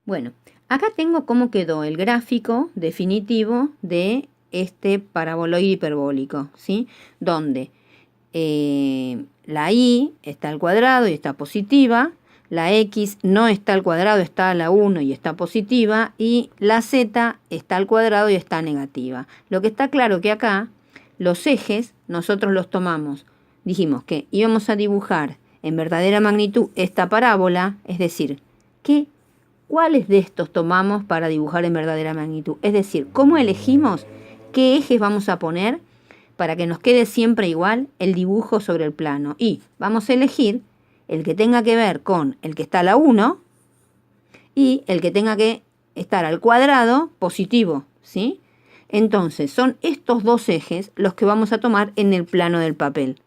Bueno, acá tengo cómo quedó el gráfico definitivo de este paraboloide hiperbólico, ¿sí? Donde la y está al cuadrado y está positiva, la x no está al cuadrado, está a la 1 y está positiva, y la z está al cuadrado y está negativa. Lo que está claro que acá los ejes nosotros los tomamos. Dijimos que íbamos a dibujar en verdadera magnitud esta parábola, es decir, ¿cuáles de estos tomamos para dibujar en verdadera magnitud? Es decir, ¿cómo elegimos qué ejes vamos a poner para que nos quede siempre igual el dibujo sobre el plano? Y vamos a elegir el que tenga que ver con el que está a la 1 y el que tenga que estar al cuadrado positivo, ¿sí? Entonces, son estos dos ejes los que vamos a tomar en el plano del papel,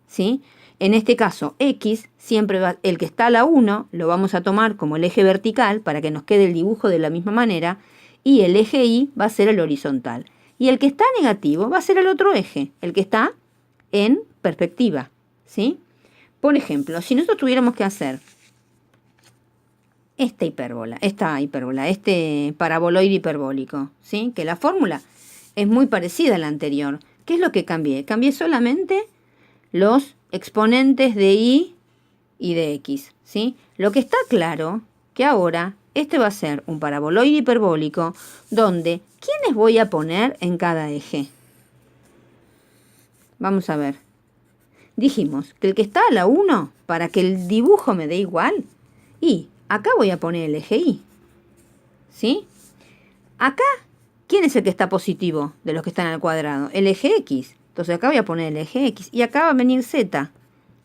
¿sí? En este caso, X, siempre va, el que está a la 1 lo vamos a tomar como el eje vertical para que nos quede el dibujo de la misma manera, y el eje Y va a ser el horizontal. Y el que está negativo va a ser el otro eje, el que está en perspectiva, ¿sí? Por ejemplo, si nosotros tuviéramos que hacer este paraboloide hiperbólico, ¿sí? Que la fórmula es muy parecida a la anterior. ¿Qué es lo que cambié? Cambié solamente los exponentes de y de x, ¿sí? Lo que está claro que ahora este va a ser un paraboloide hiperbólico donde, ¿quiénes voy a poner en cada eje? Vamos a ver. Dijimos que el que está a la 1, para que el dibujo me dé igual, y acá voy a poner el eje y, ¿sí? Acá, ¿quién es el que está positivo de los que están al cuadrado? El eje x. Entonces acá voy a poner el eje x y acá va a venir z,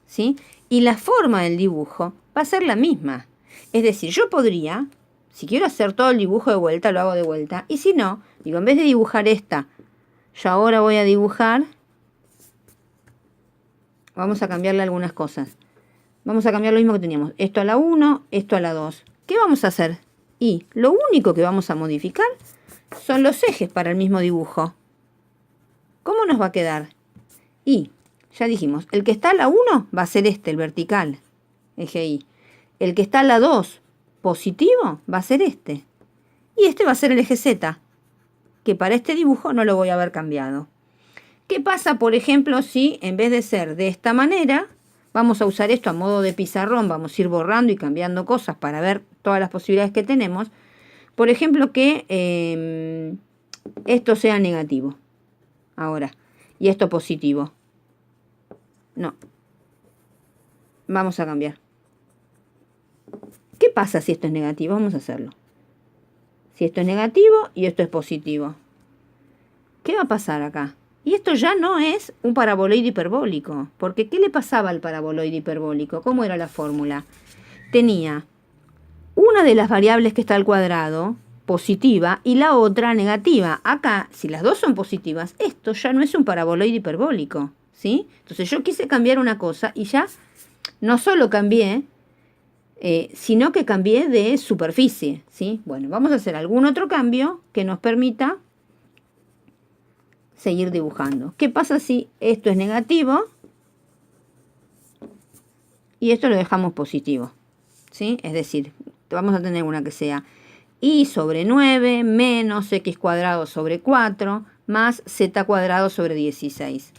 ¿sí? Y la forma del dibujo va a ser la misma. Es decir, yo podría, si quiero hacer todo el dibujo de vuelta, lo hago de vuelta. Y si no, digo, en vez de dibujar esta, yo ahora voy a dibujar, vamos a cambiarle algunas cosas. Vamos a cambiar lo mismo que teníamos. Esto a la 1, esto a la 2. ¿Qué vamos a hacer? Y lo único que vamos a modificar son los ejes para el mismo dibujo. ¿Cómo nos va a quedar? Y, ya dijimos, el que está a la 1 va a ser este, el vertical, eje Y. El que está a la 2, positivo, va a ser este. Y este va a ser el eje Z, que para este dibujo no lo voy a haber cambiado. ¿Qué pasa, por ejemplo, si en vez de ser de esta manera, vamos a usar esto a modo de pizarrón, vamos a ir borrando y cambiando cosas para ver todas las posibilidades que tenemos? Por ejemplo, que esto sea negativo, ahora, y esto positivo. No, vamos a cambiar. ¿Qué pasa si esto es negativo? Vamos a hacerlo. Si esto es negativo y esto es positivo, ¿qué va a pasar acá? Y esto ya no es un paraboloide hiperbólico, porque ¿qué le pasaba al paraboloide hiperbólico? ¿Cómo era la fórmula? Tenía una de las variables que está al cuadrado positiva y la otra negativa. Acá, si las dos son positivas, esto ya no es un paraboloide hiperbólico, ¿sí? Entonces yo quise cambiar una cosa y ya no solo cambié, sino que cambié de superficie, ¿sí? Bueno, vamos a hacer algún otro cambio que nos permita seguir dibujando. ¿Qué pasa si esto es negativo y esto lo dejamos positivo? ¿Sí? Es decir, vamos a tener una que sea y sobre 9 menos x cuadrado sobre 4 más z cuadrado sobre 16.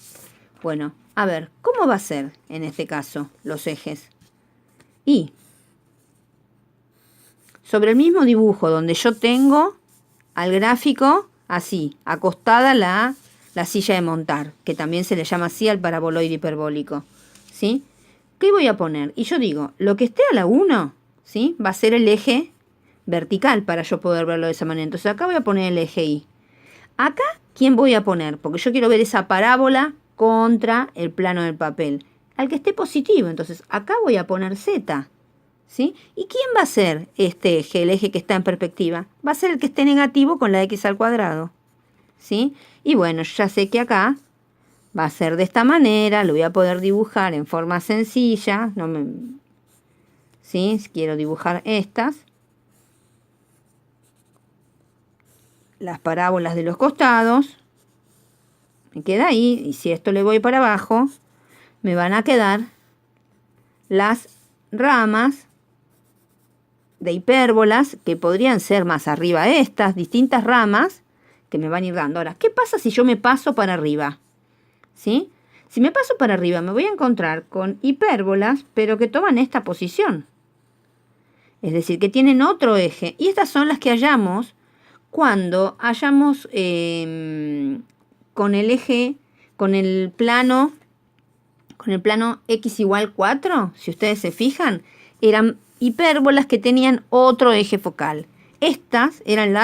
Bueno, a ver, ¿cómo va a ser en este caso los ejes? Y sobre el mismo dibujo donde yo tengo al gráfico así, acostada la silla de montar, que también se le llama así al paraboloide hiperbólico, ¿sí? ¿Qué voy a poner? Y yo digo, lo que esté a la 1, ¿sí? Va a ser el eje vertical para yo poder verlo de esa manera. Entonces acá voy a poner el eje Y. Acá, ¿quién voy a poner? Porque yo quiero ver esa parábola contra el plano del papel. Al que esté positivo. Entonces acá voy a poner Z, ¿sí? ¿Y quién va a ser este eje, el eje que está en perspectiva? Va a ser el que esté negativo con la x al cuadrado, ¿sí? Y bueno, ya sé que acá va a ser de esta manera, lo voy a poder dibujar en forma sencilla, ¿sí? Si quiero dibujar estas, las parábolas de los costados, me queda ahí, y si esto le voy para abajo, me van a quedar las ramas de hipérbolas que podrían ser más arriba estas, distintas ramas que me van a ir dando. Ahora, ¿qué pasa si yo me paso para arriba? ¿Sí? Si me paso para arriba me voy a encontrar con hipérbolas, pero que toman esta posición. Es decir, que tienen otro eje. Y estas son las que hallamos cuando hallamos con el eje, con el plano x igual 4, si ustedes se fijan, eran hipérbolas que tenían otro eje focal. Estas eran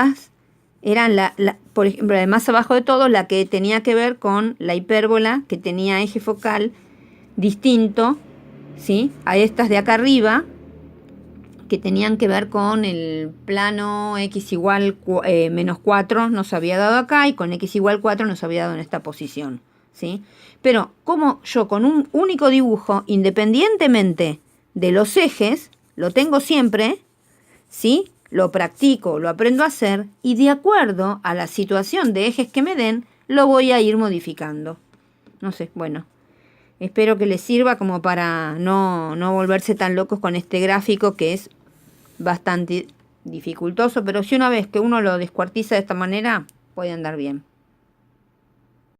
por ejemplo, la más abajo de todo, la que tenía que ver con la hipérbola que tenía eje focal distinto, ¿sí?, a estas de acá arriba, que tenían que ver con el plano x igual menos 4 nos había dado acá, y con x igual 4 nos había dado en esta posición, ¿sí? Pero como yo con un único dibujo, independientemente de los ejes, lo tengo siempre, ¿sí?, lo practico, lo aprendo a hacer, y de acuerdo a la situación de ejes que me den, lo voy a ir modificando. No sé, bueno, espero que les sirva como para no volverse tan locos con este gráfico, que es bastante dificultoso, pero si una vez que uno lo descuartiza de esta manera, puede andar bien.